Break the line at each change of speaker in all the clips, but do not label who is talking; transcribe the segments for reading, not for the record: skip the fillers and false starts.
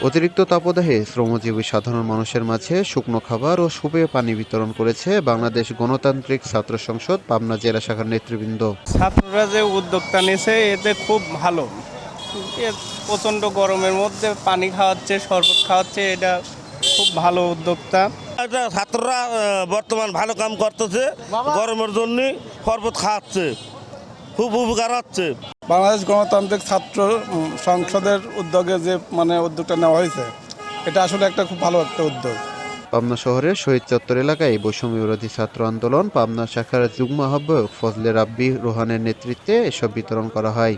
অতিরিক্ত তাপদাহে শ্রমজীবী সাধারণ মানুষের মাঝে শুকনো খাবার ও সুপেয় পানি বিতরণ করেছে বাংলাদেশ গণতান্ত্রিক ছাত্র সংসদ পাবনা জেলা শাখার নেতৃবৃন্দ।
ছাত্ররা যে উদ্যোগটা নিয়েছে এতে খুব ভালো। প্রচণ্ড গরমের মধ্যে পানি খাওয়াচ্ছে, শরবত খাওয়াচ্ছে, এটা খুব ভালো উদ্যোক্তা।
ছাত্ররা বর্তমান ভালো কাম করতেছে, গরমের জন্য শরবত খাওয়াচ্ছে, খুব উপকার হচ্ছে।
বাংলাদেশ গণতান্ত্রিক ছাত্র সংসদের উদ্যোগে যে উদ্যোগটা নেওয়া হয়েছে, এটা আসলে একটা খুব ভালো একটা উদ্যোগ।
পাবনা শহরের শহীদ চত্বর এলাকায় বৈষম্য বিরোধী ছাত্র আন্দোলন পাবনা শাখার যুগ্ম আহ্বায়ক ফজলে রাব্বি রোহানের নেতৃত্বে এসব বিতরণ করা হয়।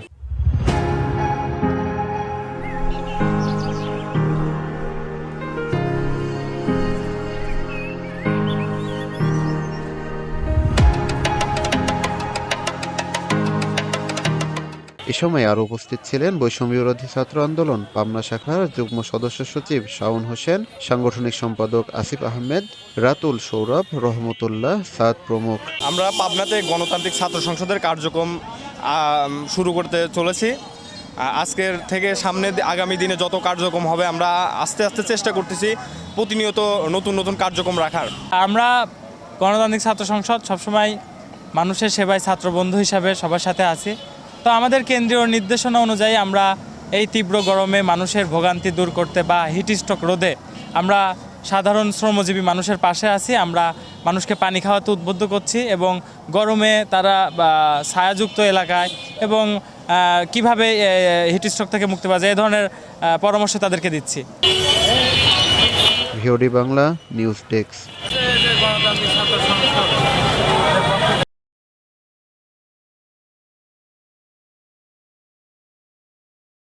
এ সময় আরও উপস্থিত ছিলেন বৈষম্য বিরোধী ছাত্র আন্দোলন পাবনা শাখার যুগ্ম সদস্য সচিব শাওন হোসেন, সাংগঠনিক সম্পাদক আসিফ আহমেদ, রাতুল সৌরভ, রহমতুল্লাহ সাদ প্রমুখ।
আমরা পাবনাতে গণতান্ত্রিক ছাত্র সংসদের কার্যক্রম শুরু করতে চলেছি। আজকের থেকে সামনে আগামী দিনে যত কার্যক্রম হবে আমরা আস্তে আস্তে চেষ্টা করতেছি প্রতিনিয়ত নতুন নতুন কার্যক্রম রাখার।
আমরা গণতান্ত্রিক ছাত্র সংসদ সবসময় মানুষের সেবায় ছাত্রবন্ধু হিসাবে সবার সাথে আছি। তো আমাদের কেন্দ্রীয় নির্দেশনা অনুযায়ী আমরা এই তীব্র গরমে মানুষের ভোগান্তি দূর করতে বা হিট স্ট্রোক রোধে আমরা সাধারণ শ্রমজীবী মানুষের পাশে আছি। আমরা মানুষকে পানি খাওয়াতে উদ্বুদ্ধ করছি এবং গরমে তারা ছায়াযুক্ত এলাকায় এবং কিভাবে হিট স্ট্রোক থেকে মুক্তি পাওয়া যায় এই ধরনের পরামর্শ তাদেরকে দিচ্ছি।
VOD Bangla news desk.